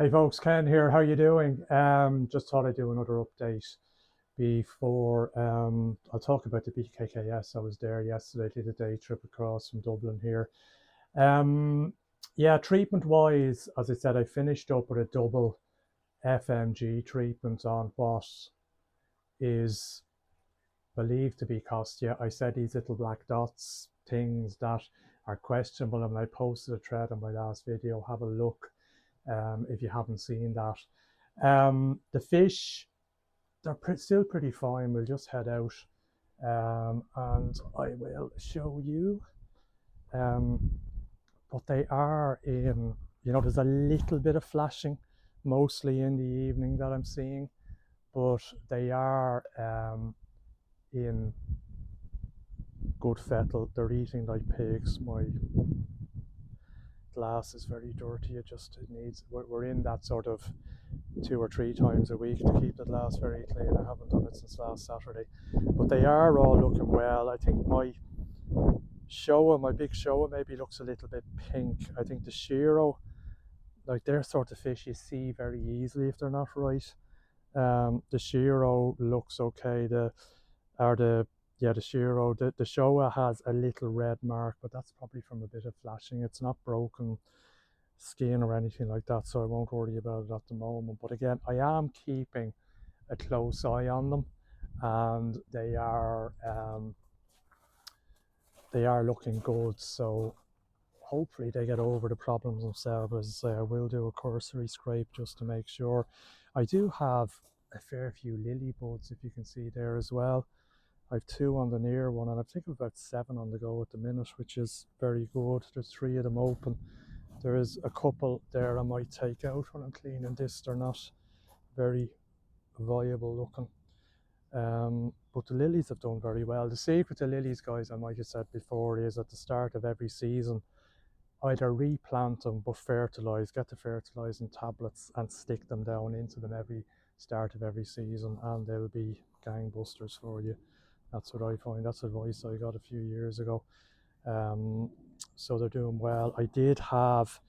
Hey folks, Ken here. How you doing? Just thought I'd do another update before I'll talk about the BKKS. I was there yesterday, did a day trip across from Dublin here. Um, yeah, treatment wise, as I said, I finished up with a double FMG treatment on what is believed to be costia. I said these little black dots, things that are questionable, and I posted a thread on my last video. Have a look if you haven't seen that. The fish, they're still pretty fine. We'll just head out and I will show you. Um, but they are in, there's a little bit of flashing, mostly in the evening that I'm seeing, but they are in good fettle. They're eating like pigs. My glass is very dirty. It needs, we're in that sort of 2 or 3 times a week to keep the glass very clean. I haven't done it since last Saturday, but they are all looking well. I think my big showa maybe looks a little bit pink. I think the shiro, like they're sort of fish you see very easily if they're not right. The shiro looks okay. The shiro, the showa has a little red mark, but that's probably from a bit of flashing. It's not broken skin or anything like that, so I won't worry about it at the moment. But again, I am keeping a close eye on them, and they are looking good. So hopefully they get over the problems themselves. As I say, I will do a cursory scrape just to make sure. I do have a fair few lily buds, if you can see there as well. I've 2 on the near one, and I think I've about 7 on the go at the minute, which is very good. There's 3 of them open. There is a couple there I might take out when I'm cleaning this. They're not very viable looking. But the lilies have done very well. The secret to lilies, guys, I might have said before, is at the start of every season, either replant them but fertilize, get the fertilizing tablets and stick them down into them every start of every season, and they'll be gangbusters for you. That's what I find. That's advice I got a few years ago. So they're doing well. I did have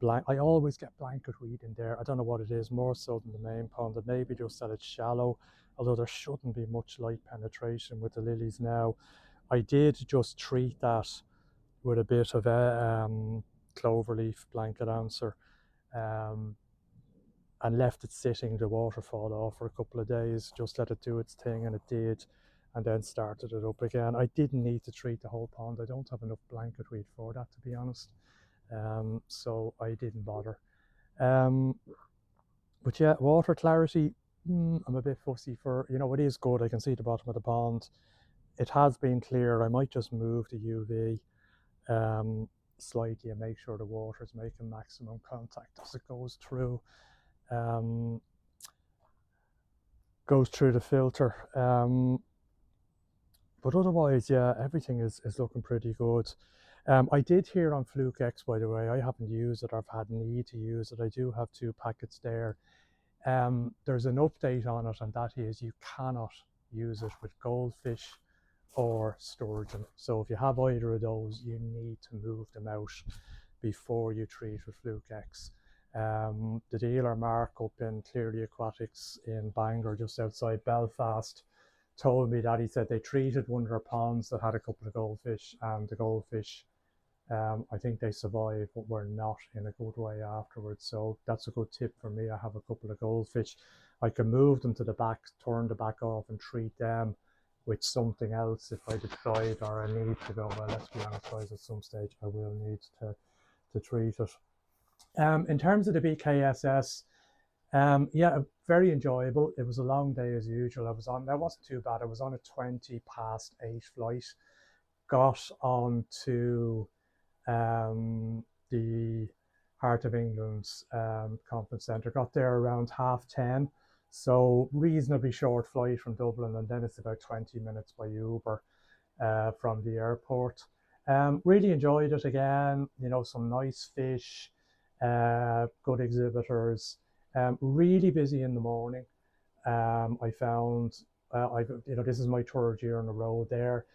I always get blanket weed in there. I don't know what it is, more so than the main pond, and maybe just that it's shallow, although there shouldn't be much light penetration with the lilies now. I did just treat that with a bit of a cloverleaf blanket answer, um, and left it sitting, the waterfall off for a couple of days, just let it do its thing, and it did, and then started it up again. I didn't need to treat the whole pond. I don't have enough blanket weed for that, to be honest. So I didn't bother. But yeah, water clarity, I'm a bit fussy for, it is good. I can see the bottom of the pond. It has been clear. I might just move the UV slightly and make sure the water is making maximum contact as it um, goes through the filter. But otherwise, yeah, everything is looking pretty good. I did hear on Fluke X, by the way, I haven't used it, I've had need to use it. I do have 2 packets there. There's an update on it, and that is you cannot use it with goldfish or sturgeon. So if you have either of those, you need to move them out before you treat with Fluke X. The dealer Mark up in Clearly Aquatics in Bangor, just outside Belfast, told me that he said they treated one of their ponds that had a couple of goldfish, and the goldfish, I think they survived, but were not in a good way afterwards. So that's a good tip for me. I have a couple of goldfish. I can move them to the back, turn the back off, and treat them with something else if I decide or I need to go. Well, let's be honest, guys, at some stage I will need to treat it. In terms of the BKSS, yeah, very enjoyable. It was a long day as usual. That wasn't too bad. I was on a 20 past 8 flight, got on to the Heart of England's conference centre, got there around 10:30. So reasonably short flight from Dublin, and then it's about 20 minutes by Uber from the airport. Really enjoyed it again. Some nice fish, good exhibitors. Really busy in the morning. I found this is my 3rd year in a row there.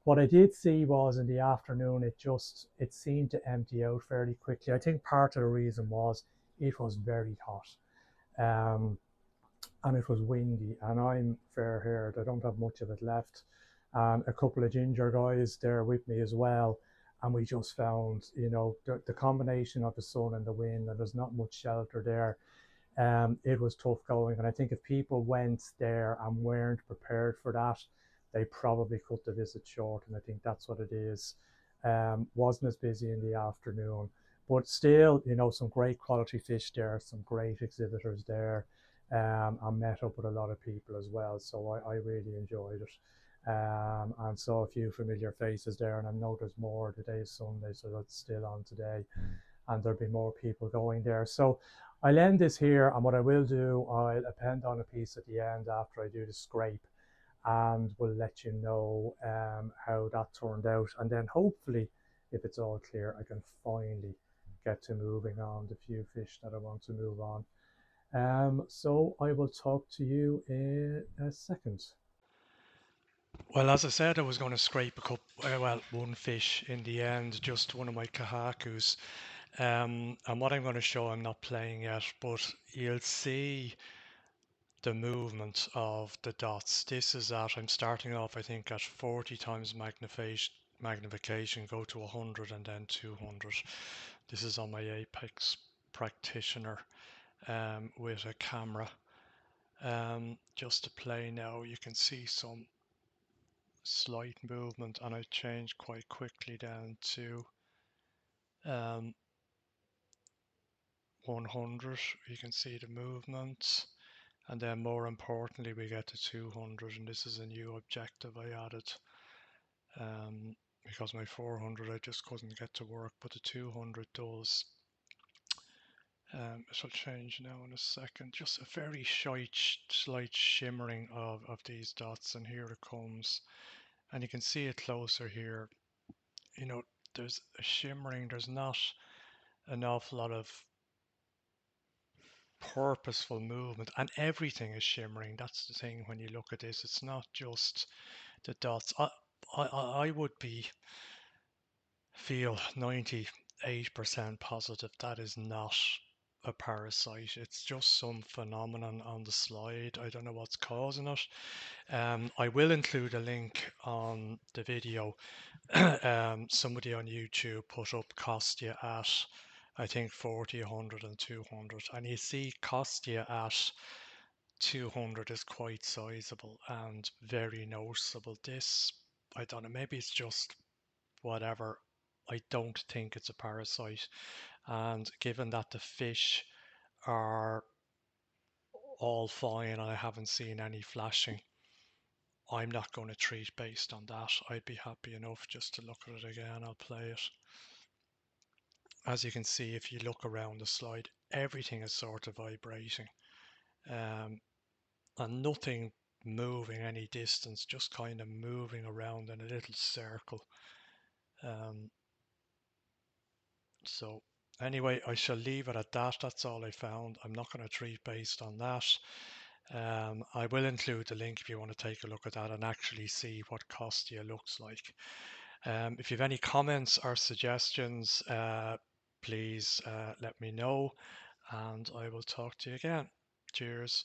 What I did see was in the afternoon, it seemed to empty out fairly quickly. I think part of the reason was it was very hot. Um, and it was windy, and I'm fair haired. I don't have much of it left. And a couple of ginger guys there with me as well. And we just found, the combination of the sun and the wind, and there's not much shelter there. It was tough going. And I think if people went there and weren't prepared for that, they probably cut the visit short. And I think that's what it is. Wasn't as busy in the afternoon, but still, some great quality fish there, some great exhibitors there. I met up with a lot of people as well, so I really enjoyed it. And saw a few familiar faces there, and I know there's more. Today's Sunday, so that's still on today, and there'll be more people going there. So I'll end this here, and what I will do, I'll append on a piece at the end after I do the scrape, and we'll let you know how that turned out. And then hopefully, if it's all clear, I can finally get to moving on the few fish that I want to move on. So I will talk to you in a second. Well, as I said, I was going to scrape one fish in the end, just one of my kahakus. And what I'm going to show, I'm not playing yet, but you'll see the movement of the dots. This is I'm starting off, I think, at 40 times magnification, go to 100 and then 200. This is on my Apex practitioner with a camera. Just to play now, you can see some slight movement, and I changed quite quickly down to um, 100. You can see the movement, and then more importantly we get to 200, and this is a new objective I added because my 400 I just couldn't get to work, but the 200 does. It'll change now in a second. Just a very slight shimmering of these dots, and here it comes, and you can see it closer here. There's a shimmering, there's not an awful lot of purposeful movement, and everything is shimmering. That's the thing when you look at this. It's not just the dots. I would feel 98% positive that is not a parasite. It's just some phenomenon on the slide. I don't know what's causing it. I will include a link on the video. Somebody on YouTube put up costia at, I think, 40, 100 and 200, and you see costia at 200 is quite sizable and very noticeable. This, I don't know, maybe it's just whatever. I don't think it's a parasite, and given that the fish are all fine and I haven't seen any flashing, I'm not going to treat based on that. I'd be happy enough just to look at it again. I'll play it. As you can see, if you look around the slide, everything is sort of vibrating, um, and nothing moving any distance, just kind of moving around in a little circle. Um, so anyway, I shall leave it at that. That's all I found. I'm not going to treat based on that. I will include the link if you want to take a look at that and actually see what Costia looks like. If you have any comments or suggestions, please let me know, and I will talk to you again. Cheers.